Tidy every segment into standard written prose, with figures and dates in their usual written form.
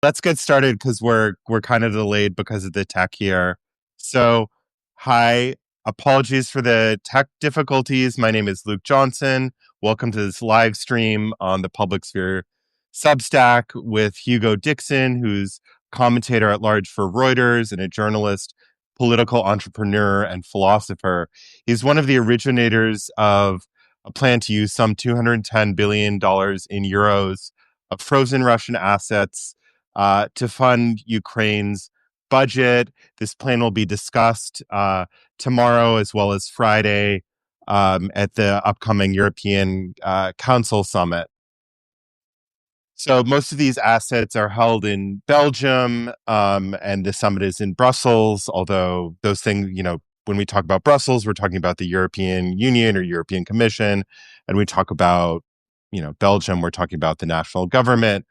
Let's get started because we're kind of delayed because of the tech here. So, hi, apologies for the tech difficulties. My name is Luke Johnson. Welcome to this live stream on the Public Sphere Substack with Hugo Dixon, who's commentator at large for Reuters and a journalist, political entrepreneur, and philosopher. He's one of the originators of a plan to use some $210 billion in euros of frozen Russian assets to fund Ukraine's budget. This plan will be discussed tomorrow as well as Friday at the upcoming European Council summit. So most of these assets are held in Belgium, and the summit is in Brussels, although those things, when we talk about Brussels, we're talking about the European Union or European Commission, and we talk about, Belgium, we're talking about the national government.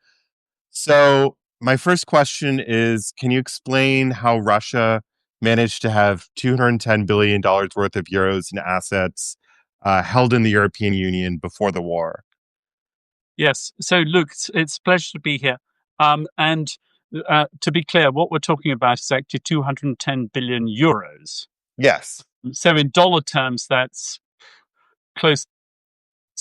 So my first question is, can you explain how Russia managed to have $210 billion worth of euros in assets held in the European Union before the war? Yes. So, Luke, it's a pleasure to be here. And to be clear, what we're talking about is actually 210 billion euros. Yes. So, in dollar terms, that's close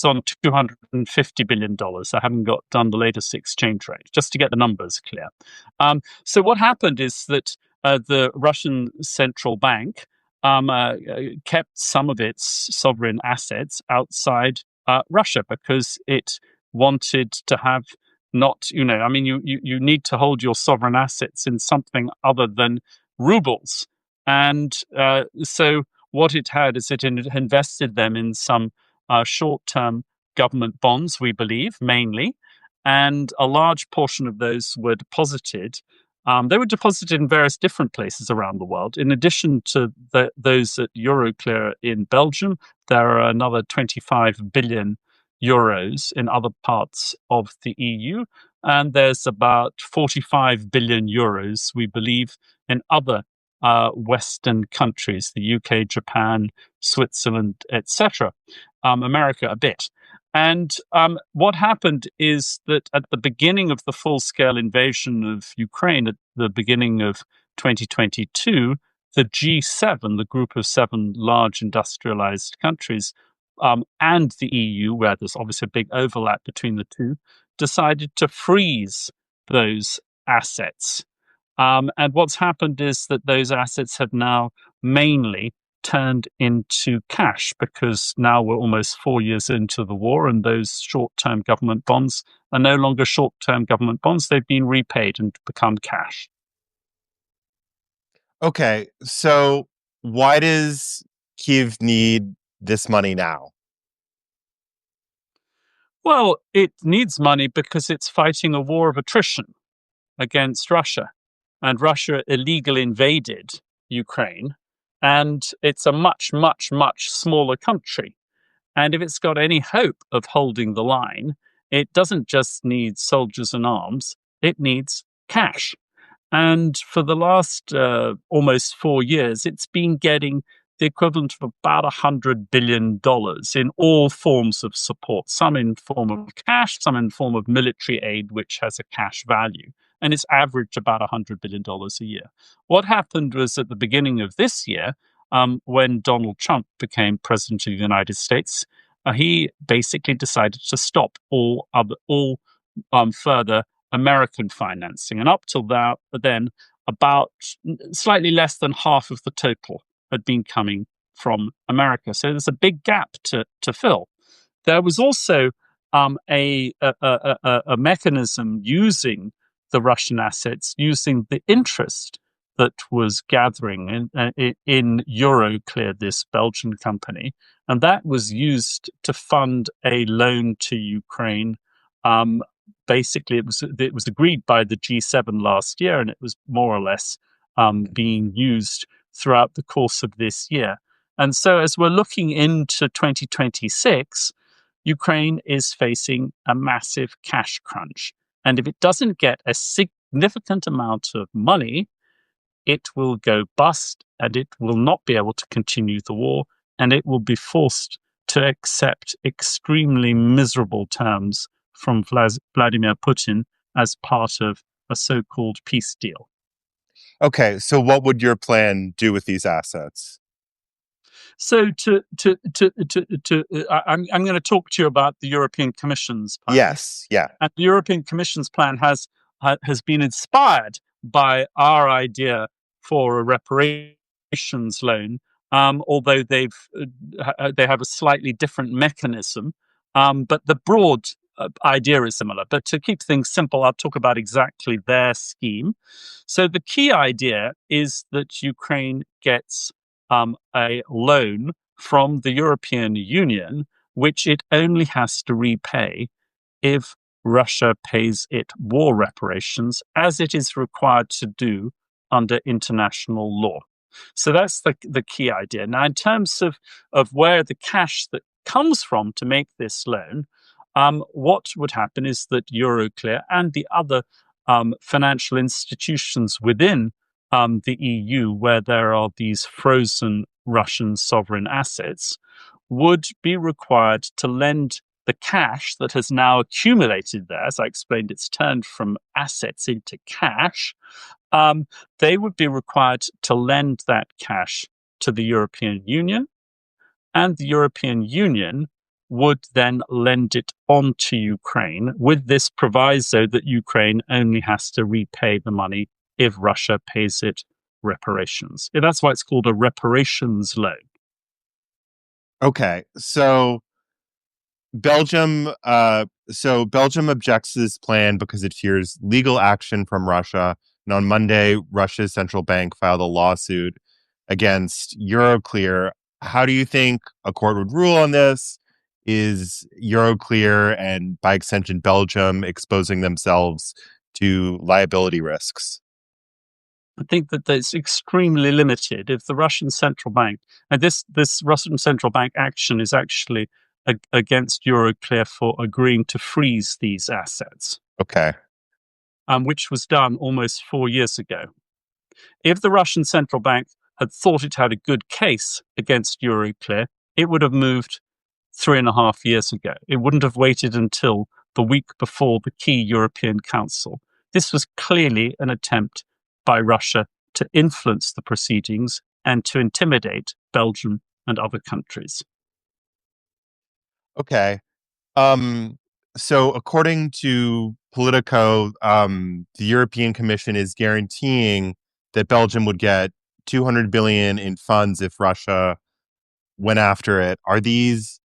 on $250 billion. I haven't done the latest exchange rate, just to get the numbers clear. So, what happened is that the Russian central bank kept some of its sovereign assets outside Russia because it wanted to have you need to hold your sovereign assets in something other than rubles. And so what it had is it invested them in some short-term government bonds, we believe, mainly. And a large portion of those were deposited. They were deposited in various different places around the world. In addition to those at Euroclear in Belgium, there are another 25 billion euros in other parts of the EU, and there's about 45 billion euros, we believe, in other Western countries, the UK, Japan, Switzerland, etc., America a bit. And what happened is that at the beginning of the full-scale invasion of Ukraine, at the beginning of 2022, the G7, the group of 7 large industrialized countries, and the EU, where there's obviously a big overlap between the two, decided to freeze those assets. And what's happened is that those assets have now mainly turned into cash because now we're almost 4 years into the war, and those short-term government bonds are no longer short-term government bonds. They've been repaid and become cash. Okay, so why does Kyiv need this money now? Well, it needs money because it's fighting a war of attrition against Russia. And Russia illegally invaded Ukraine. And it's a much, much, much smaller country. And if it's got any hope of holding the line, it doesn't just need soldiers and arms, it needs cash. And for the last almost 4 years, it's been getting the equivalent of about $100 billion in all forms of support, some in form of cash, some in form of military aid, which has a cash value. And it's averaged about $100 billion a year. What happened was at the beginning of this year, when Donald Trump became president of the United States, he basically decided to stop all further American financing. And up till then, about slightly less than half of the total had been coming from America. So there's a big gap to fill. There was also a mechanism using the Russian assets, using the interest that was gathering in Euroclear, this Belgian company, and that was used to fund a loan to Ukraine. Basically, it was agreed by the G7 last year, and it was more or less being used throughout the course of this year. And so as we're looking into 2026, Ukraine is facing a massive cash crunch. And if it doesn't get a significant amount of money, it will go bust and it will not be able to continue the war, and it will be forced to accept extremely miserable terms from Vladimir Putin as part of a so-called peace deal. Okay, so what would your plan do with these assets? So I'm going to talk to you about the European Commission's plan. Yes, yeah. And the European Commission's plan has been inspired by our idea for a reparations loan, although they have a slightly different mechanism. But the broad idea is similar. But to keep things simple, I'll talk about exactly their scheme. So the key idea is that Ukraine gets a loan from the European Union, which it only has to repay if Russia pays it war reparations, as it is required to do under international law. So that's the key idea. Now, in terms of where the cash that comes from to make this loan, what would happen is that Euroclear and the other financial institutions within the EU, where there are these frozen Russian sovereign assets, would be required to lend the cash that has now accumulated there. As I explained, it's turned from assets into cash. They would be required to lend that cash to the European Union, and the European Union would then lend it on to Ukraine with this proviso that Ukraine only has to repay the money if Russia pays it reparations. That's why it's called a reparations loan. Okay, Belgium objects to this plan because it fears legal action from Russia. And on Monday, Russia's central bank filed a lawsuit against Euroclear. How do you think a court would rule on this? Is Euroclear and by extension Belgium exposing themselves to liability risks? I think that it's extremely limited. If the Russian central bank, and this Russian central bank action is actually against Euroclear for agreeing to freeze these assets, Okay. which was done almost 4 years ago. If the Russian central bank had thought it had a good case against Euroclear, it would have moved 3.5 years ago. It wouldn't have waited until the week before the key European Council. This was clearly an attempt by Russia to influence the proceedings and to intimidate Belgium and other countries. Okay. So according to Politico, the European Commission is guaranteeing that Belgium would get 200 billion in funds if Russia went after it. Are these,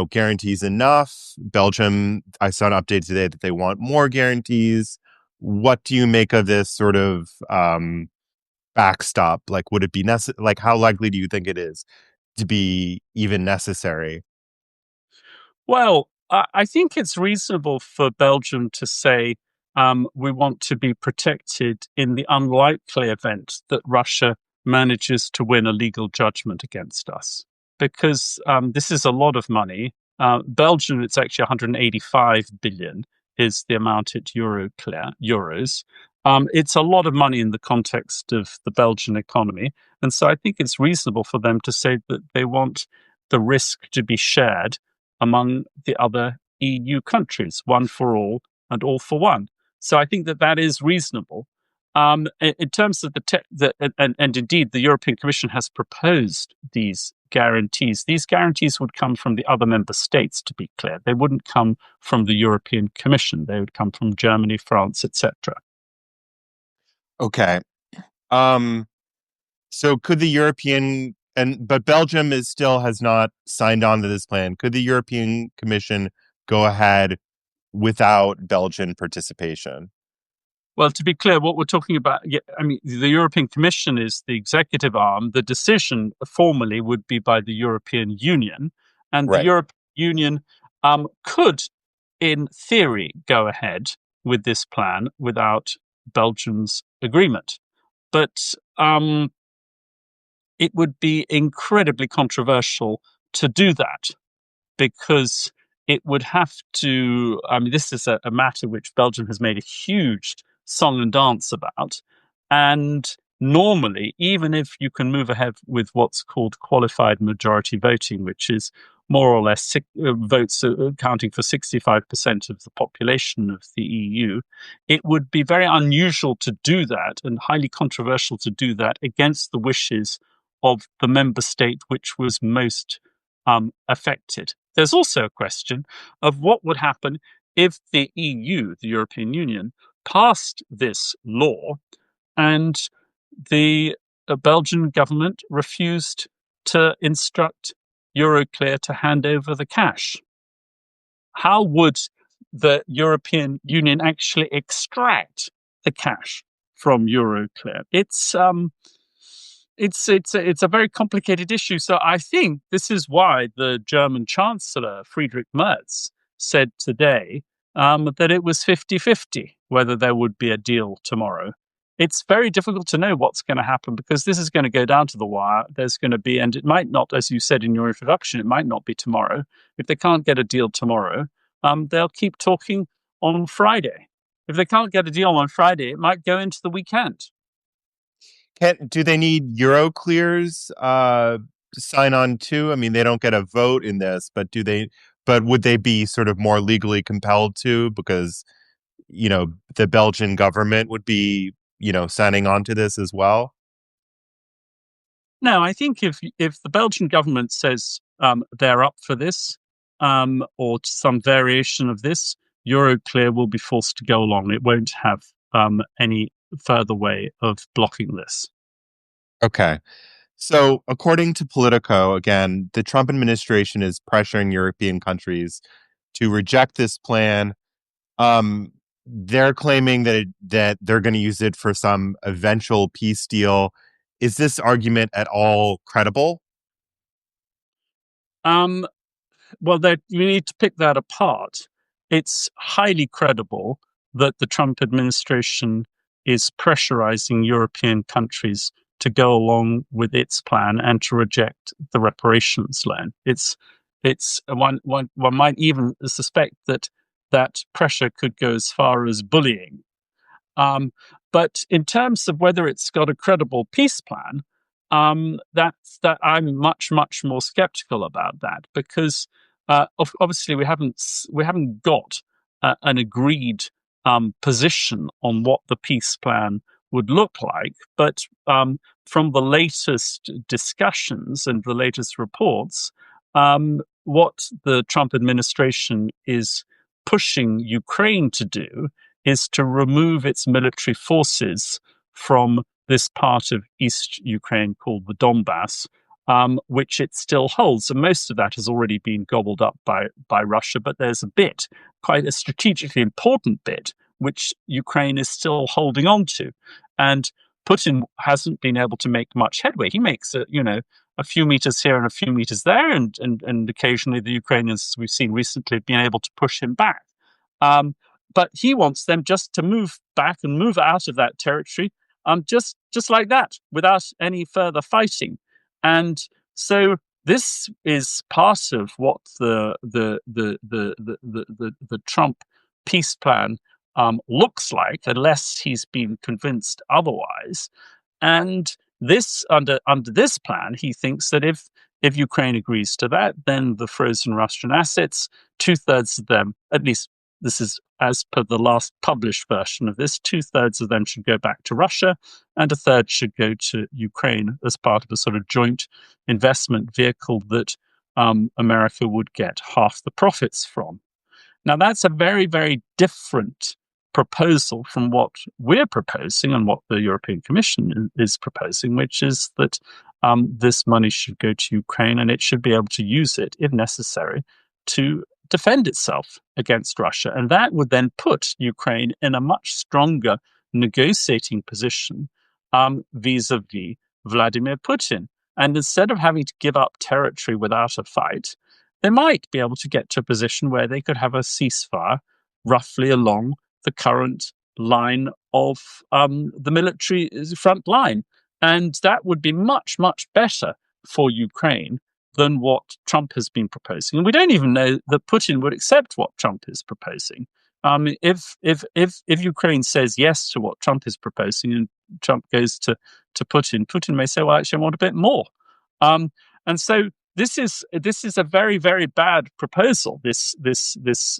guarantees enough? Belgium, I saw an update today that they want more guarantees. What do you make of this sort of backstop? Like, would it be necessary? Like, how likely do you think it is to be even necessary? Well, I think it's reasonable for Belgium to say we want to be protected in the unlikely event that Russia manages to win a legal judgment against us, because this is a lot of money. Belgium, it's actually 185 billion is the amount at euros. It's a lot of money in the context of the Belgian economy. And so I think it's reasonable for them to say that they want the risk to be shared among the other EU countries, one for all and all for one. So I think that that is reasonable. In terms of and indeed, the European Commission has proposed these guarantees. These guarantees would come from the other member states, to be clear. They wouldn't come from the European Commission. They would come from Germany, France, etc. Okay. Um, so could the but Belgium is still has not signed on to this plan. Could the European Commission go ahead without Belgian participation? Well, to be clear, what we're talking about, I mean, the European Commission is the executive arm. The decision formally would be by the European Union, and the Right. European Union could, in theory, go ahead with this plan without Belgium's agreement. But it would be incredibly controversial to do that, because it would have to, I mean, this is a matter which Belgium has made a huge song and dance about. And normally, even if you can move ahead with what's called qualified majority voting, which is more or less votes accounting for 65% of the population of the EU, it would be very unusual to do that and highly controversial to do that against the wishes of the member state which was most affected. There's also a question of what would happen if the EU, the European Union, passed this law and the Belgian government refused to instruct Euroclear to hand over the cash. How would the European Union actually extract the cash from Euroclear? It's a very complicated issue. So I think this is why the German Chancellor Friedrich Merz said today that it was 50-50 whether there would be a deal tomorrow. It's very difficult to know what's going to happen because this is going to go down to the wire. There's going to be, and it might not, as you said in your introduction, it might not be tomorrow. If they can't get a deal tomorrow, they'll keep talking on Friday. If they can't get a deal on Friday, it might go into the weekend. Do they need Euroclears to sign on too? I mean, they don't get a vote in this, but do they? But would they be sort of more legally compelled to? Because the Belgian government would be signing on to this as well. No, I think if the Belgian government says they're up for this or some variation of this, Euroclear will be forced to go along. It won't have any further way of blocking this. Okay. So, according to Politico, again, the Trump administration is pressuring European countries to reject this plan. They're claiming that they're going to use it for some eventual peace deal. Is this argument at all credible? Well, you need to pick that apart. It's highly credible that the Trump administration is pressurizing European countries to go along with its plan and to reject the reparations loan. It's one might even suspect that pressure could go as far as bullying. But in terms of whether it's got a credible peace plan, that I'm much more skeptical about that because obviously we haven't got an agreed position on what the peace plan would look like. But from the latest discussions and the latest reports, what the Trump administration is pushing Ukraine to do is to remove its military forces from this part of East Ukraine called the Donbass, which it still holds. And most of that has already been gobbled up by Russia, but there's a bit, quite a strategically important bit, which Ukraine is still holding on to. And Putin hasn't been able to make much headway. He makes a few meters here and a few meters there, and occasionally the Ukrainians we've seen recently have been able to push him back. But he wants them just to move back and move out of that territory, just like that, without any further fighting. And so this is part of what the Trump peace plan looks like, unless he's been convinced otherwise. And this under this plan, he thinks that if Ukraine agrees to that, then the frozen Russian assets, 2/3 of them, at least this is as per the last published version of this, 2/3 of them should go back to Russia and a third should go to Ukraine as part of a sort of joint investment vehicle that America would get half the profits from. Now, that's a very, very different proposal from what we're proposing and what the European Commission is proposing, which is that this money should go to Ukraine and it should be able to use it, if necessary, to defend itself against Russia. And that would then put Ukraine in a much stronger negotiating position vis-a-vis Vladimir Putin. And instead of having to give up territory without a fight, they might be able to get to a position where they could have a ceasefire roughly along the current line of the military front line. And that would be much better for Ukraine than what Trump has been proposing. And we don't even know that Putin would accept what Trump is proposing. If Ukraine says yes to what Trump is proposing and Trump goes to Putin, Putin may say, well, actually, I want a bit more. And so this is a very, very bad proposal. This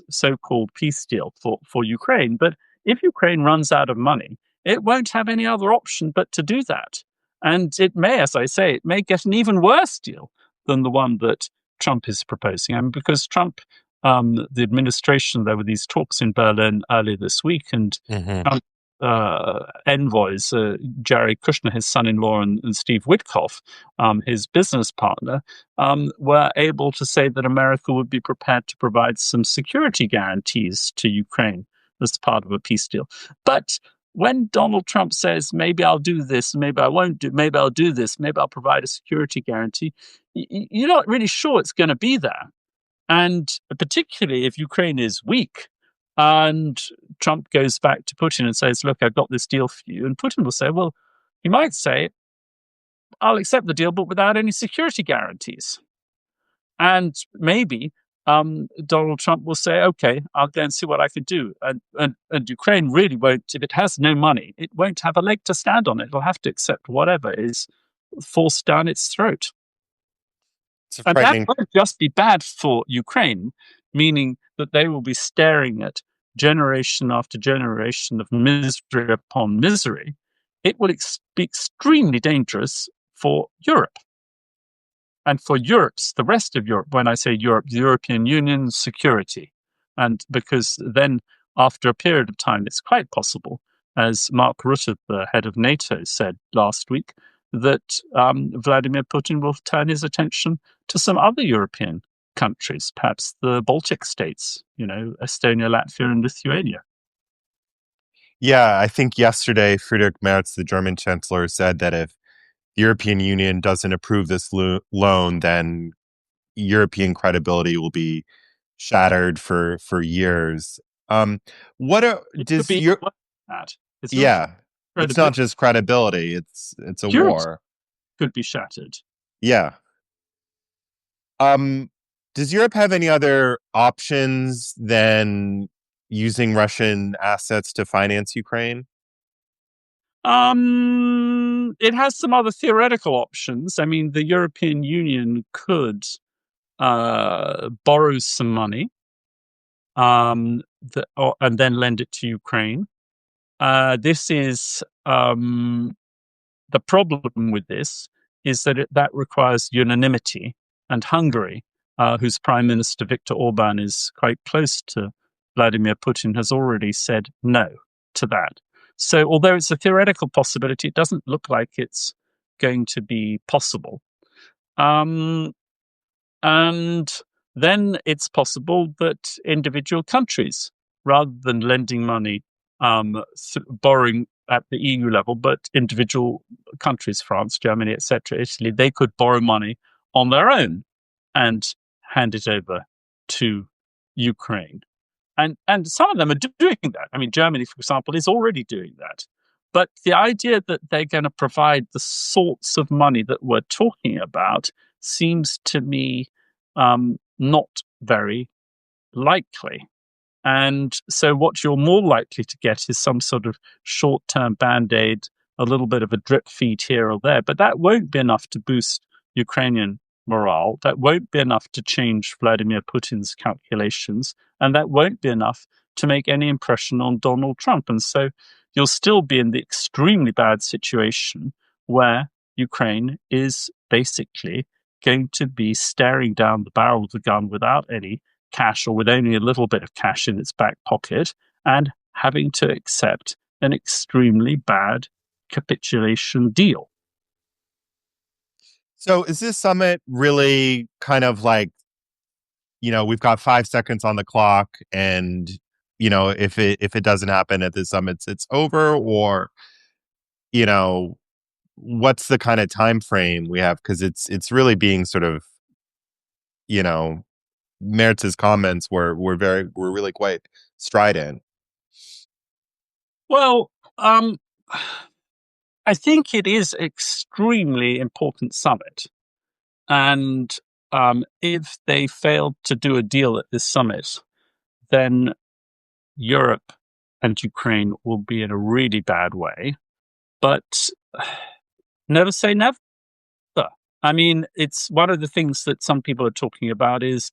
so-called peace deal for Ukraine. But if Ukraine runs out of money, it won't have any other option but to do that. And it may, as I say, it may get an even worse deal than the one that Trump is proposing. I mean, because Trump, the administration, there were these talks in Berlin earlier this week, and Hmm. Trump envoys, Jared Kushner, his son-in-law, and Steve Witkoff, his business partner, were able to say that America would be prepared to provide some security guarantees to Ukraine as part of a peace deal. But when Donald Trump says, maybe I'll do this, maybe I won't do, maybe I'll do this, maybe I'll provide a security guarantee, you're not really sure it's going to be there. And particularly if Ukraine is weak and Trump goes back to Putin and says, look, I've got this deal for you. And Putin will say, well, he might say, I'll accept the deal, but without any security guarantees. And maybe Donald Trump will say, okay, I'll go and see what I can do. And Ukraine really won't, if it has no money, it won't have a leg to stand on. It'll have to accept whatever is forced down its throat. It's a And that frightening. won't just be bad for Ukraine, meaning that they will be staring at generation after generation of misery upon misery. It will be extremely dangerous for Europe. And for Europe's, the rest of Europe, when I say Europe, the European Union security. And because then, after a period of time, it's quite possible, as Mark Rutte, the head of NATO, said last week, that Vladimir Putin will turn his attention to some other European countries, perhaps the Baltic states, Estonia, Latvia, and Lithuania. Yeah, I think yesterday Friedrich Merz, the German chancellor, said that if the European Union doesn't approve this loan, then European credibility will be shattered for years. What It could does be your that. It's not Yeah? It's not credibility. just credibility; it's a Security war. could be shattered. Yeah. Um, does Europe have any other options than using Russian assets to finance Ukraine? It has some other theoretical options. I mean, the European Union could borrow some money, and then lend it to Ukraine. This is the problem with this is that that requires unanimity, and Hungary, whose Prime Minister Viktor Orban is quite close to Vladimir Putin, has already said no to that. So, although it's a theoretical possibility, it doesn't look like it's going to be possible. Um, and then it's possible that individual countries, rather than lending money, borrowing at the EU level, but individual countries, France, Germany, etc., Italy, they could borrow money on their own and hand it over to Ukraine. And some of them are doing that. I mean, Germany, for example, is already doing that. But the idea that they're going to provide the sorts of money that we're talking about seems to me not very likely. And so, what you're more likely to get is some sort of short term band aid, a little bit of a drip feed here or there. But that won't be enough to boost Ukrainian morale. That won't be enough to change Vladimir Putin's calculations. And that won't be enough to make any impression on Donald Trump. And so, you'll still be in the extremely bad situation where Ukraine is basically going to be staring down the barrel of the gun without any cash, or with only a little bit of cash in its back pocket, and having to accept an extremely bad capitulation deal. So, is this summit really kind of like, we've got 5 seconds on the clock, and if it doesn't happen at the summits, it's over, or you know, what's the kind of time frame we have? Because it's really being sort of, you know, Mertz's comments were really quite strident. Well, I think it is extremely important summit, and if they failed to do a deal at this summit, then Europe and Ukraine will be in a really bad way. But never say never. I mean, it's one of the things that some people are talking about is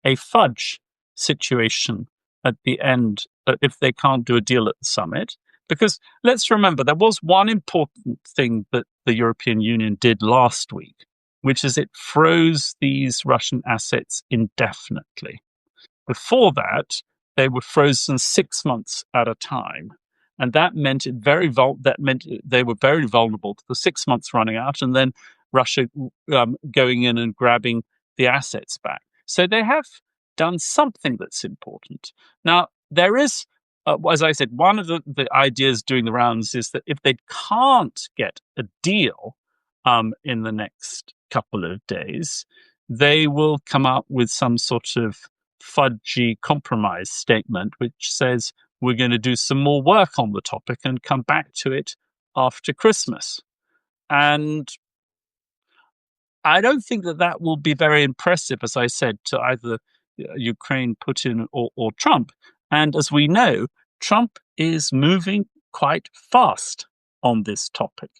a fudge situation at the end if they can't do a deal at the summit. Because let's remember, there was one important thing that the European Union did last week, which is it froze these Russian assets indefinitely. Before that, they were frozen 6 months at a time. And that meant they were very vulnerable to the 6 months running out, and then Russia going in and grabbing the assets back. So they have done something that's important. Now there is, as I said, one of the ideas doing the rounds is that if they can't get a deal in the next couple of days, they will come up with some sort of fudgy compromise statement which says we're going to do some more work on the topic and come back to it after Christmas. And I don't think that that will be very impressive, as I said, to either Ukraine, Putin, or Trump. And as we know, Trump is moving quite fast on this topic.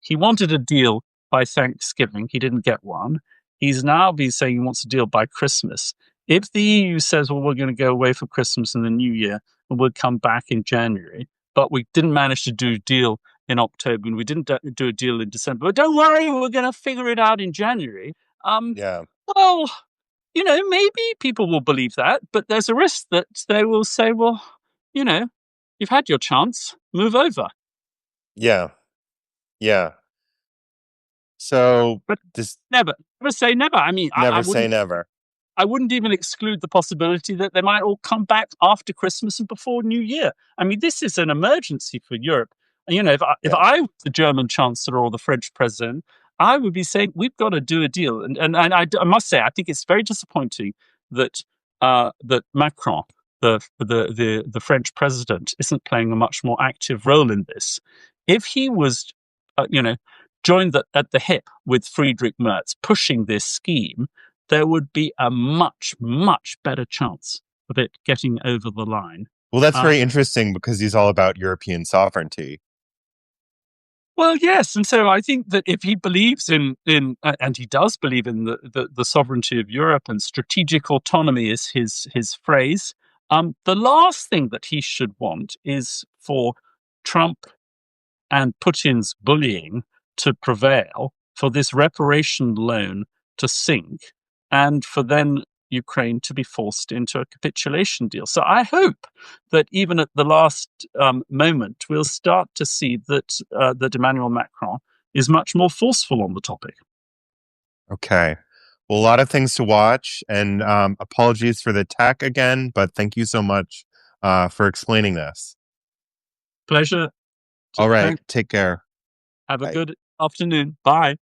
He wanted a deal by Thanksgiving. He didn't get one. He's now been saying he wants a deal by Christmas. If the EU says, well, we're going to go away for Christmas and the New Year, and we'll come back in January, but we didn't manage to do a deal in October and we didn't do a deal in December, but don't worry, we're going to figure it out in January. Um, Yeah. well, maybe people will believe that, but there's a risk that they will say, well, you know, you've had your chance, move over. Yeah. Yeah. So But just never say never. I mean, never say never. I wouldn't even exclude the possibility that they might all come back after Christmas and before New Year. I mean, this is an emergency for Europe. And, if Yeah. I was the German chancellor or the French president, I would be saying we've got to do a deal. And I must say, I think it's very disappointing that that Macron, the French president, isn't playing a much more active role in this. If he was, joined at the hip with Friedrich Merz pushing this scheme, there would be a much, much better chance of it getting over the line. Well, that's Uh, very interesting because he's all about European sovereignty. well, yes, and so I think that if he believes and he does believe in the sovereignty of Europe and strategic autonomy is his phrase. The last thing that he should want is for Trump and Putin's bullying to prevail, for this reparation loan to sink, and for then Ukraine to be forced into a capitulation deal. So I hope that even at the last moment, we'll start to see that Emmanuel Macron is much more forceful on the topic. Okay. Well, a lot of things to watch, and apologies for the tech again, but thank you so much for explaining this. Pleasure. All right. Thanks. Take care. Have a Bye. good afternoon. Bye.